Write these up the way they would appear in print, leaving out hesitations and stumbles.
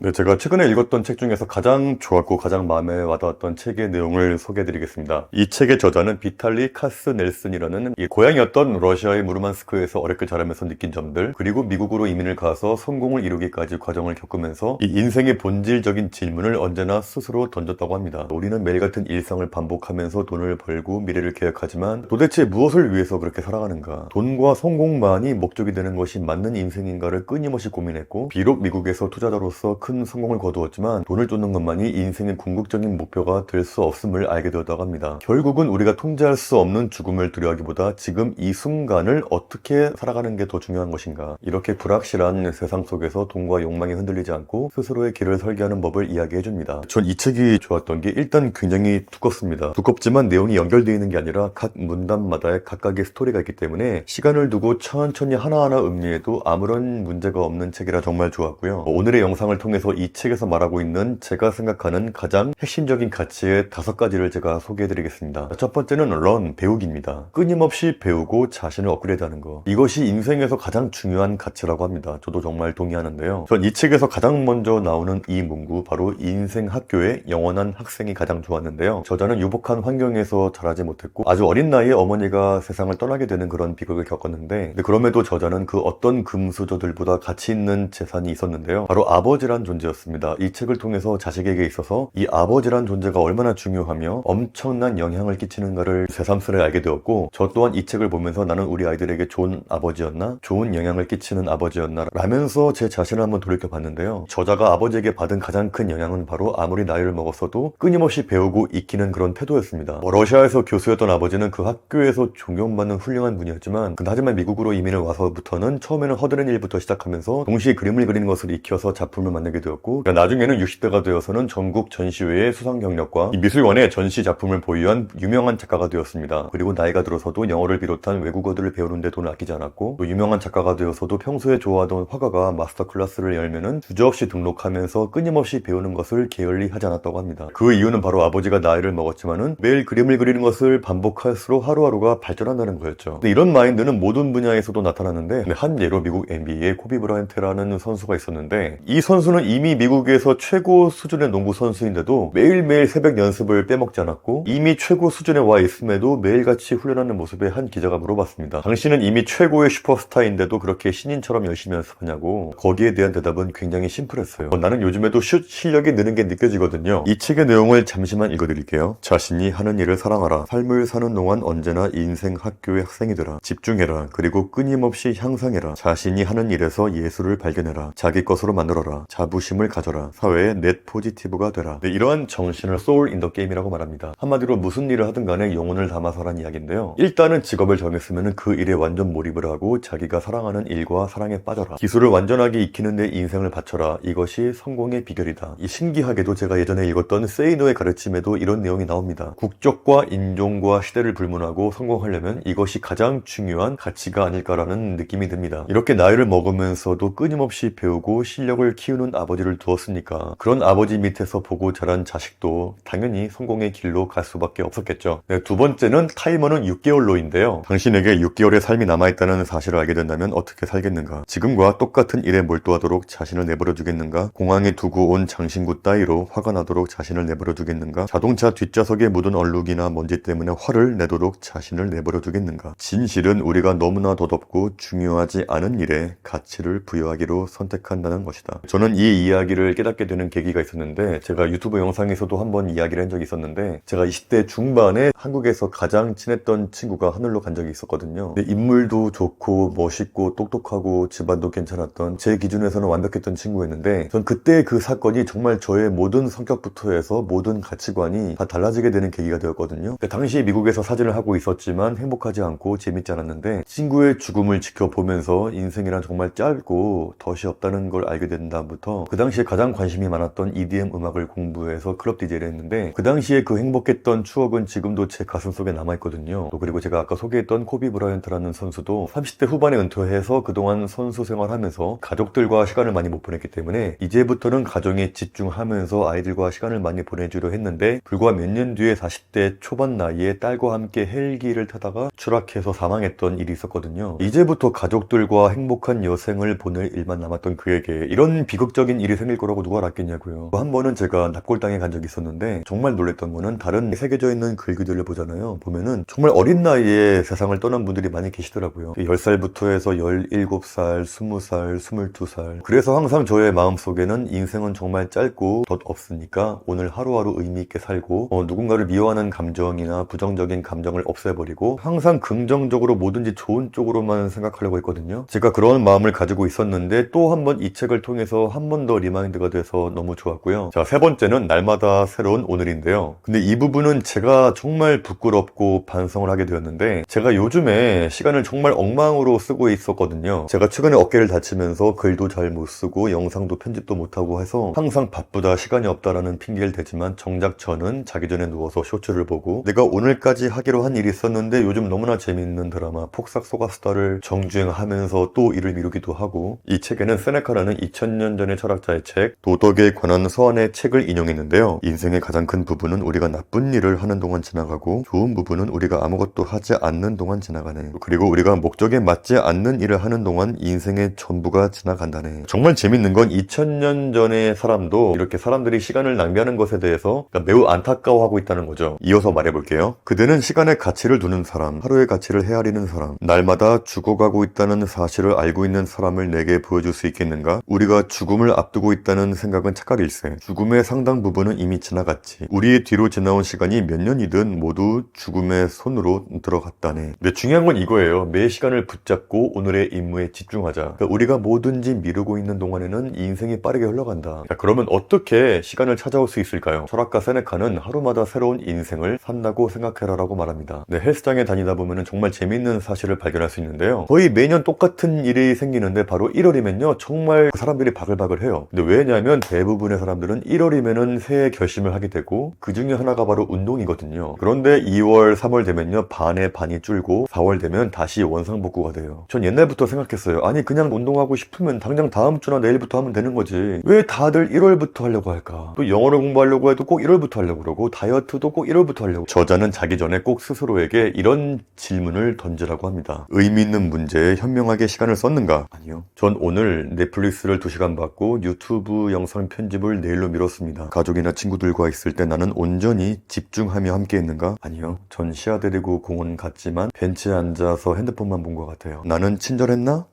네, 제가 최근에 읽었던 책 중에서 가장 좋았고 가장 마음에 와닿았던 책의 내용을 소개해드리겠습니다. 이 책의 저자는 비탈리 카스넬슨이라는 이 고향이었던 러시아의 무르만스크에서 어렵게 자라면서 느낀 점들, 그리고 미국으로 이민을 가서 성공을 이루기까지 과정을 겪으면서 이 인생의 본질적인 질문을 언제나 스스로 던졌다고 합니다. 우리는 매일 같은 일상을 반복하면서 돈을 벌고 미래를 계획하지만 도대체 무엇을 위해서 그렇게 살아가는가? 돈과 성공만이 목적이 되는 것이 맞는 인생인가를 끊임없이 고민했고, 비록 미국에서 투자자로서 큰 성공을 거두었지만 돈을 쫓는 것만이 인생의 궁극적인 목표가 될 수 없음을 알게 되었다고 합니다. 결국은 우리가 통제할 수 없는 죽음을 두려워하기보다 지금 이 순간을 어떻게 살아가는 게 더 중요한 것인가, 이렇게 불확실한 세상 속에서 돈과 욕망에 흔들리지 않고 스스로의 길을 설계하는 법을 이야기해줍니다. 전 이 책이 좋았던 게 일단 굉장히 두껍습니다. 두껍지만 내용이 연결되어 있는 게 아니라 각 문단마다의 각각의 스토리가 있기 때문에 시간을 두고 천천히 하나하나 음미해도 아무런 문제가 없는 책이라 정말 좋았고요. 오늘의 영상을 통해서 이 책에서 말하고 있는 제가 생각하는 가장 핵심적인 가치의 5가지를 제가 소개해드리겠습니다. 첫 번째는 런, 배우기입니다. 끊임없이 배우고 자신을 업그레이드하는 거. 이것이 인생에서 가장 중요한 가치라고 합니다. 저도 정말 동의하는데요. 전 이 책에서 가장 먼저 나오는 이 문구, 바로 인생 학교의 영원한 학생이 가장 좋았는데요. 저자는 유복한 환경에서 자라지 못했고 아주 어린 나이에 어머니가 세상을 떠나게 되는 그런 비극을 겪었는데, 그럼에도 저자는 그 어떤 금수저들보다 가치 있는 재산이 있었는데요. 바로 아버지란 존재였습니다. 이 책을 통해서 자식에게 있어서 이 아버지란 존재가 얼마나 중요하며 엄청난 영향을 끼치는가를 새삼스레 알게 되었고, 저 또한 이 책을 보면서 나는 우리 아이들에게 좋은 아버지였나? 좋은 영향을 끼치는 아버지였나? 라면서 제 자신을 한번 돌이켜 봤는데요. 저자가 아버지에게 받은 가장 큰 영향은 바로 아무리 나이를 먹었어도 끊임없이 배우고 익히는 그런 태도였습니다. 러시아에서 교수였던 아버지는 그 학교에서 존경받는 훌륭한 분이었지만, 하지만 미국으로 이민을 와서부터는 처음에는 허드렛 일부터 시작하면서 동시에 그림을 그리는 것을 익혀서 작품을 만들게 되었고, 나중에는 60대가 되어서는 전국 전시회의 수상 경력과 미술관에 전시 작품을 보유한 유명한 작가가 되었습니다. 그리고 나이가 들어서도 영어를 비롯한 외국어들을 배우는 데 돈을 아끼지 않았고, 또 유명한 작가가 되어서도 평소에 좋아하던 화가가 마스터 클래스를 열면은 주저없이 등록하면서 끊임없이 배우는 것을 게을리 하지 않았다고 합니다. 그 이유는 바로 아버지가 나이를 먹었지만은 매일 그림을 그리는 것을 반복할수록 하루하루가 발전한다는 거였죠. 근데 이런 마인드는 모든 분야에서도 나타나는데, 한 예로 미국 NBA의 코비 브라이언트라는 선수가 있었는데, 이 선수는 이미 미국에서 최고 수준의 농구 선수인데도 매일매일 새벽 연습을 빼먹지 않았고, 이미 최고 수준에 와 있음에도 매일같이 훈련하는 모습에 한 기자가 물어봤습니다. 당신은 이미 최고의 슈퍼스타인데도 그렇게 신인처럼 열심히 연습하냐고. 거기에 대한 대답은 굉장히 심플했어요. 나는 요즘에도 슛 실력이 느는 게 느껴지거든요. 이 책의 내용을 잠시만 읽어드릴게요. 자신이 하는 일을 사랑하라. 삶을 사는 동안 언제나 인생 학교의 학생이 되라. 집중해라. 그리고 끊임없이 향상해라. 자신이 하는 일에서 예술을 발견해라. 자기 것으로 만들어라. 자부심을 가져라. 사회의 넷 포지티브가 되라. 이러한 정신을 소울 인 더 게임이라고 말합니다. 한마디로 무슨 일을 하든 간에 영혼을 담아서 하라는 이야기인데요. 일단은 직업을 정했으면 그 일에 완전 몰입을 하고 자기가 사랑하는 일과 사랑에 빠져라. 기술을 완전하게 익히는 데 인생을 바쳐라. 이것이 성공의 비결이다. 이 신기하게도 제가 예전에 읽었던 Say No의 가르침에도 이런 내용이 나옵니다. 국적과 인종과 시대를 불문하고 성공하려면 이것이 가장 중요한 가치가 아닐까라는 느낌이 듭니다. 이렇게 나이를 먹으면서도 끊임없이 배우고 실력을 키우는 아버지를 두었으니까 그런 아버지 밑에서 보고 자란 자식도 당연히 성공의 길로 갈 수밖에 없었겠죠. 두 번째는 타이머는 6개월로인데요. 당신에게 6개월의 삶이 남아있다는 사실을 알게 된다면 어떻게 살겠는가? 지금과 똑같은 일에 몰두하도록 자신을 내버려 두겠는가? 공항에 두고 온 장신구 따위로 화가 나도록 자신을 내버려 두겠는가? 자동차 뒷좌석에 묻은 얼룩이나 먼지 때문에 화를 내도록 자신을 내버려 두겠는가? 진실은 우리가 너무나 더덥고 중요하지 않은 일에 가치를 부여하기로 선택한다는 것이다. 저는 이 이야기를 깨닫게 되는 계기가 있었는데, 제가 유튜브 영상에서도 한번 이야기를 한 적이 있었는데, 제가 20대 중반에 한국에서 가장 친했던 친구가 하늘로 간 적이 있었거든요. 근데 인물도 좋고 멋있고 똑똑하고 집안도 괜찮았던, 제 기준에서는 완벽했던 친구였는데, 전 그때 그 사건이 정말 저의 모든 성격부터 해서 모든 가치관이 다 달라지게 되는 계기가 되었거든요. 당시에 미국에서 사진을 하고 있었지만 행복하지 않고 재밌지 않았는데, 친구의 죽음을 지켜보면서 인생이란 정말 짧고 덫이 없다는 걸 알게 된 다음부터 그 당시에 가장 관심이 많았던 EDM 음악을 공부해서 클럽 DJ를 했는데, 그 당시에 그 행복했던 추억은 지금도 제 가슴속에 남아있거든요. 그리고 제가 아까 소개했던 코비 브라이언트라는 선수도 30대 후반에 은퇴해서 그동안 선수 생활하면서 가족들과 시간을 많이 못 보냈기 때문에 이제부터는 가정에 집중하면서 아이들과 시간을 많이 보내주려 했는데, 불과 몇 년 뒤에 40대 초반 나이에 딸과 함께 헬기를 타다가 추락해서 사망했던 일이 있었거든요. 이제부터 가족들과 행복한 여생을 보낼 일만 남았던 그에게 이런 비극적인 충격적인 일이 생길 거라고 누가 알았겠냐고요. 한 번은 제가 납골당해 간 적이 있었는데 정말 놀랬던 거는 다른 새겨져 있는 글귀들을 보잖아요. 보면은 정말 어린 나이에 세상을 떠난 분들이 많이 계시더라고요. 10살부터 해서 17살, 20살, 22살. 그래서 항상 저의 마음속에는 인생은 정말 짧고 덧 없으니까 오늘 하루하루 의미 있게 살고 누군가를 미워하는 감정이나 부정적인 감정을 없애버리고 항상 긍정적으로 뭐든지 좋은 쪽으로만 생각하려고 했거든요. 제가 그런 마음을 가지고 있었는데 또 한 번 이 책을 통해서 한 번 더 리마인드가 돼서 너무 좋았고요. 자, 세 번째는 날마다 새로운 오늘인데요. 근데 이 부분은 제가 정말 부끄럽고 반성을 하게 되었는데 제가 요즘에 시간을 정말 엉망으로 쓰고 있었거든요. 제가 최근에 어깨를 다치면서 글도 잘 못 쓰고 영상도 편집도 못하고 해서 항상 바쁘다 시간이 없다라는 핑계를 대지만 정작 저는 자기 전에 누워서 쇼츠를 보고 내가 오늘까지 하기로 한 일이 있었는데 요즘 너무나 재밌는 드라마 폭삭 속았수다를 정주행하면서 또 일을 미루기도 하고 이 책에는 세네카라는 2000년 전의 철학자의 책 도덕에 관한 서한의 책을 인용했는데요. 인생의 가장 큰 부분은 우리가 나쁜 일을 하는 동안 지나가고 좋은 부분은 우리가 아무것도 하지 않는 동안 지나가네. 그리고 우리가 목적에 맞지 않는 일을 하는 동안 인생의 전부가 지나간다네. 정말 재밌는 건 2000년 전의 사람도 이렇게 사람들이 시간을 낭비하는 것에 대해서 매우 안타까워하고 있다는 거죠. 이어서 말해볼게요. 그대는 시간의 가치를 두는 사람, 하루의 가치를 헤아리는 사람, 날마다 죽어가고 있다는 사실을 알고 있는 사람을 내게 보여줄 수 있겠는가? 우리가 죽음을 앞두고 있다는 생각은 착각일세. 죽음의 상당 부분은 이미 지나갔지. 우리의 뒤로 지나온 시간이 몇 년이든 모두 죽음의 손으로 들어갔다네. 근데 중요한 건 이거예요. 매 시간을 붙잡고 오늘의 임무에 집중하자. 그러니까 우리가 뭐든지 미루고 있는 동안에는 인생이 빠르게 흘러간다. 자, 그러면 어떻게 시간을 찾아올 수 있을까요? 철학가 세네카는 하루마다 새로운 인생을 산다고 생각해라 라고 말합니다. 네, 헬스장에 다니다 보면 정말 재밌는 사실을 발견할 수 있는데요. 거의 매년 똑같은 일이 생기는데 바로 1월이면요 정말 사람들이 바글바글 해요. 근데 왜냐하면 대부분의 사람들은 1월이면은 새해 결심을 하게 되고 그 중에 하나가 바로 운동이거든요. 그런데 2월, 3월 되면요 반에 반이 줄고 4월 되면 다시 원상복구가 돼요. 전 옛날부터 생각했어요. 아니 그냥 운동하고 싶으면 당장 다음 주나 내일부터 하면 되는 거지. 왜 다들 1월부터 하려고 할까? 또 영어를 공부하려고 해도 꼭 1월부터 하려고 그러고 다이어트도 꼭 1월부터 하려고. 저자는 자기 전에 꼭 스스로에게 이런 질문을 던지라고 합니다. 의미 있는 문제에 현명하게 시간을 썼는가? 아니요. 전 오늘 넷플릭스를 2시간 봤고 유튜브 영상 편집을 내일로 미뤘습니다. 가족이나 친구들과 있을 때 나는 온전히 집중하며 함께 했는가? 아니요. 전 시야 데리고 공원 갔지만 벤치에 앉아서 핸드폰만 본 것 같아요. 나는 친절했나?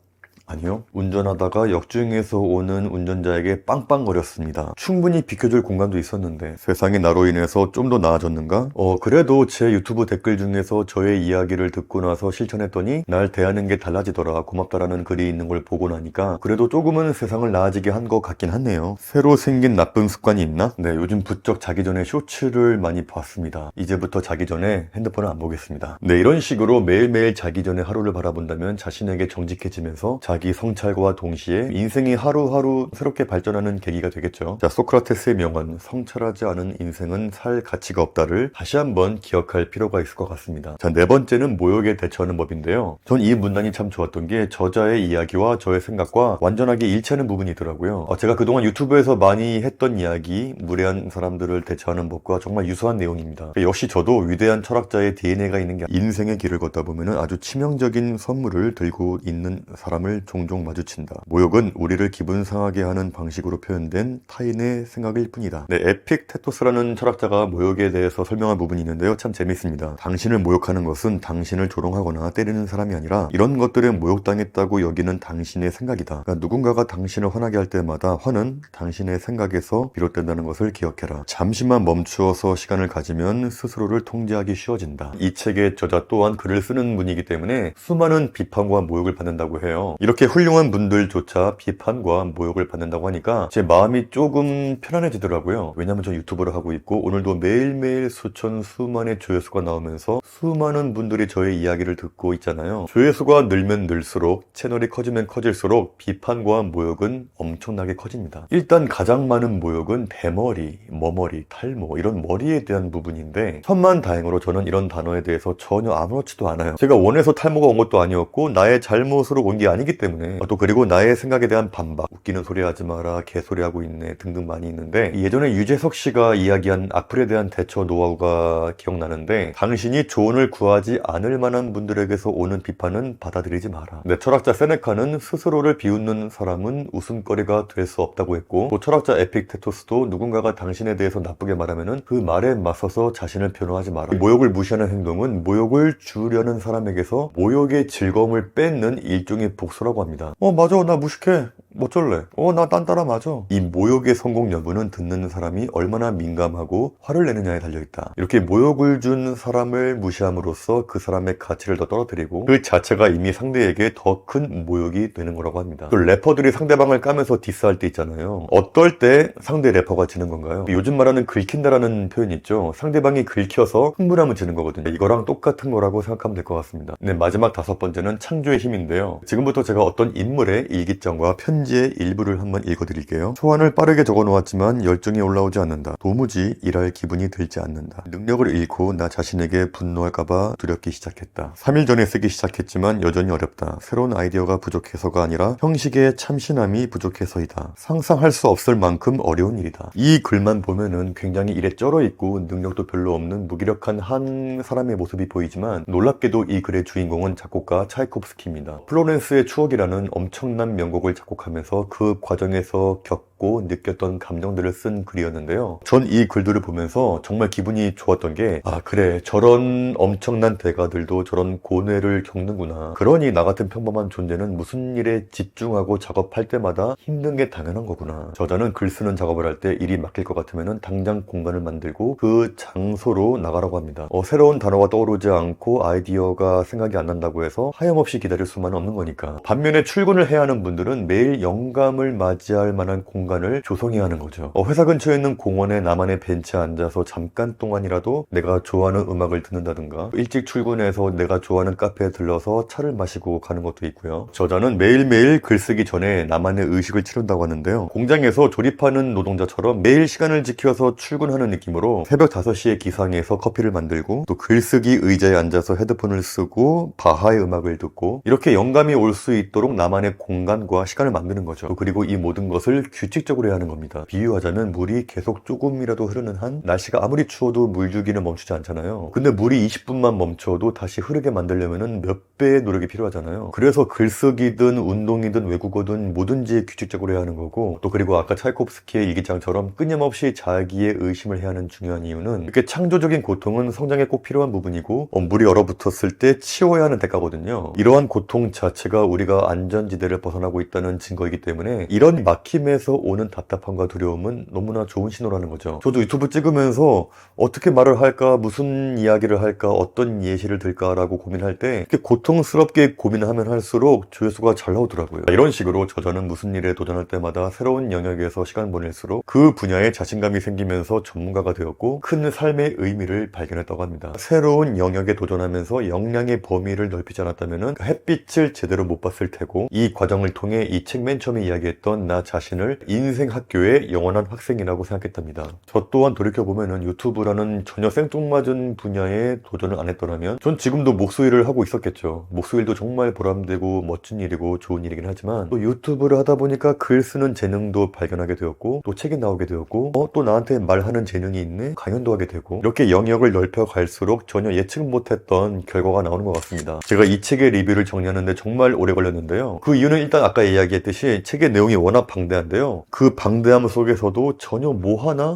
아니요. 운전하다가 역주행에서 오는 운전자에게 빵빵거렸습니다. 충분히 비켜줄 공간도 있었는데 세상이 나로 인해서 좀 더 나아졌는가? 그래도 제 유튜브 댓글 중에서 저의 이야기를 듣고 나서 실천했더니 날 대하는 게 달라지더라 고맙다라는 글이 있는 걸 보고 나니까 그래도 조금은 세상을 나아지게 한 것 같긴 하네요. 새로 생긴 나쁜 습관이 있나? 네, 요즘 부쩍 자기 전에 쇼츠를 많이 봤습니다. 이제부터 자기 전에 핸드폰을 안 보겠습니다. 네, 이런 식으로 매일매일 자기 전에 하루를 바라본다면 자신에게 정직해지면서 자기 성찰과 동시에 인생이 하루하루 새롭게 발전하는 계기가 되겠죠. 자, 소크라테스의 명언 성찰하지 않은 인생은 살 가치가 없다를 다시 한번 기억할 필요가 있을 것 같습니다. 자, 네 번째는 모욕에 대처하는 법인데요. 전 이 문단이 참 좋았던 게 저자의 이야기와 저의 생각과 완전하게 일치하는 부분이 있더라고요. 제가 그동안 유튜브에서 많이 했던 이야기, 무례한 사람들을 대처하는 법과 정말 유사한 내용입니다. 역시 저도 위대한 철학자의 DNA가 있는 게 인생의 길을 걷다 보면 아주 치명적인 선물을 들고 있는 사람을 종종 마주친다. 모욕은 우리를 기분 상하게 하는 방식으로 표현된 타인의 생각일 뿐이다. 네, 에픽테토스라는 철학자가 모욕에 대해서 설명한 부분이 있는데요. 참 재밌습니다. 당신을 모욕하는 것은 당신을 조롱하거나 때리는 사람이 아니라 이런 것들에 모욕당했다고 여기는 당신의 생각이다. 그러니까 누군가가 당신을 화나게 할 때마다 화는 당신의 생각에서 비롯된다는 것을 기억해라. 잠시만 멈추어서 시간을 가지면 스스로를 통제하기 쉬워진다. 이 책의 저자 또한 글을 쓰는 분이기 때문에 수많은 비판과 모욕을 받는다고 해요. 이렇게 훌륭한 분들조차 비판과 모욕을 받는다고 하니까 제 마음이 조금 편안해지더라고요. 왜냐면 저 유튜브를 하고 있고 오늘도 매일매일 수만의 조회수가 나오면서 수많은 분들이 저의 이야기를 듣고 있잖아요. 조회수가 늘면 늘수록 채널이 커지면 커질수록 비판과 모욕은 엄청나게 커집니다. 일단 가장 많은 모욕은 대머리, 머머리, 탈모 이런 머리에 대한 부분인데 천만다행으로 저는 이런 단어에 대해서 전혀 아무렇지도 않아요. 제가 원해서 탈모가 온 것도 아니었고 나의 잘못으로 온 게 아니기 때문에 때문에 또 그리고 나의 생각에 대한 반박, 웃기는 소리 하지 마라, 개소리 하고 있네 등등 많이 있는데, 예전에 유재석 씨가 이야기한 악플에 대한 대처 노하우가 기억나는데, 당신이 조언을 구하지 않을 만한 분들에게서 오는 비판은 받아들이지 마라. 네, 철학자 세네카는 스스로를 비웃는 사람은 웃음거리가 될 수 없다고 했고, 또 철학자 에픽테토스도 누군가가 당신에 대해서 나쁘게 말하면은 그 말에 맞서서 자신을 변호하지 마라. 모욕을 무시하는 행동은 모욕을 주려는 사람에게서 모욕의 즐거움을 뺏는 일종의 복수라고 합니다. 맞아, 나 무식해, 어쩔래, 나 딴따라 맞아. 이 모욕의 성공 여부는 듣는 사람이 얼마나 민감하고 화를 내느냐에 달려있다. 이렇게 모욕을 준 사람을 무시함으로써 그 사람의 가치를 더 떨어뜨리고 그 자체가 이미 상대에게 더 큰 모욕이 되는 거라고 합니다. 또 래퍼들이 상대방을 까면서 디스할 때 있잖아요. 어떨 때 상대 래퍼가 지는 건가요? 요즘 말하는 긁힌다라는 표현이 있죠. 상대방이 긁혀서 흥분하면 지는 거거든요. 이거랑 똑같은 거라고 생각하면 될 것 같습니다. 네, 마지막 5번째는 창조의 힘인데요. 지금부터 제가 어떤 인물의 일기장과 편지의 일부를 한번 읽어드릴게요. 초안을 빠르게 적어놓았지만 열정이 올라오지 않는다. 도무지 일할 기분이 들지 않는다. 능력을 잃고 나 자신에게 분노할까봐 두렵기 시작했다. 3일 전에 쓰기 시작했지만 여전히 어렵다. 새로운 아이디어가 부족해서가 아니라 형식의 참신함이 부족해서이다. 상상할 수 없을 만큼 어려운 일이다. 이 글만 보면은 굉장히 일에 쩔어있고 능력도 별로 없는 무기력한 한 사람의 모습이 보이지만, 놀랍게도 이 글의 주인공은 작곡가 차이콥스키입니다. 플로렌스의 추억이라는 엄청난 명곡을 작곡하면서 그 과정에서 느꼈던 감정들을 쓴 글이었는데요. 전 이 글들을 보면서 정말 기분이 좋았던 게, 그래, 저런 엄청난 대가들도 저런 고뇌를 겪는구나. 그러니 나 같은 평범한 존재는 무슨 일에 집중하고 작업할 때마다 힘든 게 당연한 거구나. 저자는 글 쓰는 작업을 할 때 일이 막힐 것 같으면 당장 공간을 만들고 그 장소로 나가라고 합니다. 새로운 단어가 떠오르지 않고 아이디어가 생각이 안 난다고 해서 하염없이 기다릴 수만은 없는 거니까. 반면에 출근을 해야 하는 분들은 매일 영감을 맞이할 만한 공간을 조성해야 하는 거죠. 회사 근처에 있는 공원에 나만의 벤치에 앉아서 잠깐 동안이라도 내가 좋아하는 음악을 듣는다든가, 일찍 출근해서 내가 좋아하는 카페에 들러서 차를 마시고 가는 것도 있고요. 저자는 매일매일 글쓰기 전에 나만의 의식을 치른다고 하는데요. 공장에서 조립하는 노동자처럼 매일 시간을 지켜서 출근하는 느낌으로 새벽 5시에 기상해서 커피를 만들고, 또 글쓰기 의자에 앉아서 헤드폰을 쓰고 바하의 음악을 듣고, 이렇게 영감이 올 수 있도록 나만의 공간과 시간을 만드는 거죠. 또 그리고 이 모든 것을 규칙적으로 해야 하는 겁니다. 비유하자면 물이 계속 조금이라도 흐르는 한, 날씨가 아무리 추워도 물주기는 멈추지 않잖아요. 근데 물이 20분만 멈춰도 다시 흐르게 만들려면 몇 배의 노력이 필요하잖아요. 그래서 글쓰기든 운동이든 외국어든 뭐든지 규칙적으로 해야 하는 거고, 또 그리고 아까 차이콥스키의 일기장처럼 끊임없이 자기의 의심을 해야 하는 중요한 이유는, 이렇게 창조적인 고통은 성장에 꼭 필요한 부분이고, 물이 얼어붙었을 때 치워야 하는 대가거든요. 이러한 고통 자체가 우리가 안전지대를 벗어나고 있다는 증거이기 때문에 이런 막힘에서 오는 답답함과 두려움은 너무나 좋은 신호라는 거죠. 저도 유튜브 찍으면서 어떻게 말을 할까, 무슨 이야기를 할까, 어떤 예시를 들까라고 고민할 때 이렇게 고통스럽게 고민하면 할수록 조회수가 잘 나오더라고요. 이런 식으로 저자는 무슨 일에 도전할 때마다 새로운 영역에서 시간 보낼수록 그 분야에 자신감이 생기면서 전문가가 되었고 큰 삶의 의미를 발견했다고 합니다. 새로운 영역에 도전하면서 역량의 범위를 넓히지 않았다면 햇빛을 제대로 못 봤을 테고, 이 과정을 통해 이 책 맨 처음에 이야기했던 나 자신을 인생 학교의 영원한 학생이라고 생각했답니다. 저 또한 돌이켜보면 유튜브라는 전혀 생뚱맞은 분야에 도전을 안 했더라면 전 지금도 목수일을 하고 있었겠죠. 목수일도 정말 보람되고 멋진 일이고 좋은 일이긴 하지만, 또 유튜브를 하다 보니까 글 쓰는 재능도 발견하게 되었고, 또 책이 나오게 되었고, 또 나한테 말하는 재능이 있네, 강연도 하게 되고, 이렇게 영역을 넓혀갈수록 전혀 예측 못했던 결과가 나오는 것 같습니다. 제가 이 책의 리뷰를 정리하는데 정말 오래 걸렸는데요. 그 이유는 일단 아까 이야기했듯이 책의 내용이 워낙 방대한데요. 그 방대함 속에서도 전혀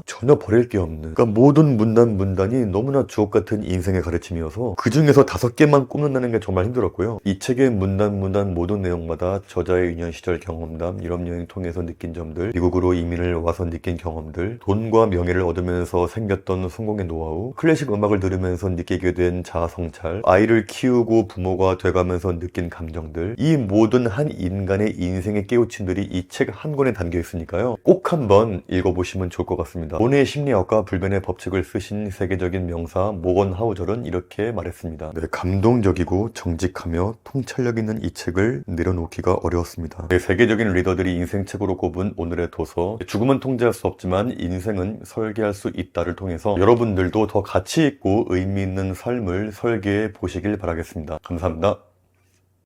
전혀 버릴 게 없는, 그러니까 모든 문단이 너무나 주옥같은 인생의 가르침이어서 그 중에서 5개만 꼽는다는 게 정말 힘들었고요. 이 책의 문단 모든 내용마다 저자의 유년 시절 경험담, 유럽 여행 통해서 느낀 점들, 미국으로 이민을 와서 느낀 경험들, 돈과 명예를 얻으면서 생겼던 성공의 노하우, 클래식 음악을 들으면서 느끼게 된 자아 성찰, 아이를 키우고 부모가 돼가면서 느낀 감정들, 이 모든 한 인간의 인생의 깨우침들이 이 책 한 권에 담겨 있으니까요. 꼭 한번 읽어보시면 좋을 것 같습니다. 돈의 심리학과 불변의 법칙을 쓰신 세계적인 명사 모건 하우절은 이렇게 말했습니다. 네, 감동적이고 정직하며 통찰력 있는 이 책을 내려놓기가 어려웠습니다. 네, 세계적인 리더들이 인생책으로 꼽은 오늘의 도서, 죽음은 통제할 수 없지만 인생은 설계할 수 있다를 통해서 여러분들도 더 가치 있고 의미 있는 삶을 설계해 보시길 바라겠습니다. 감사합니다.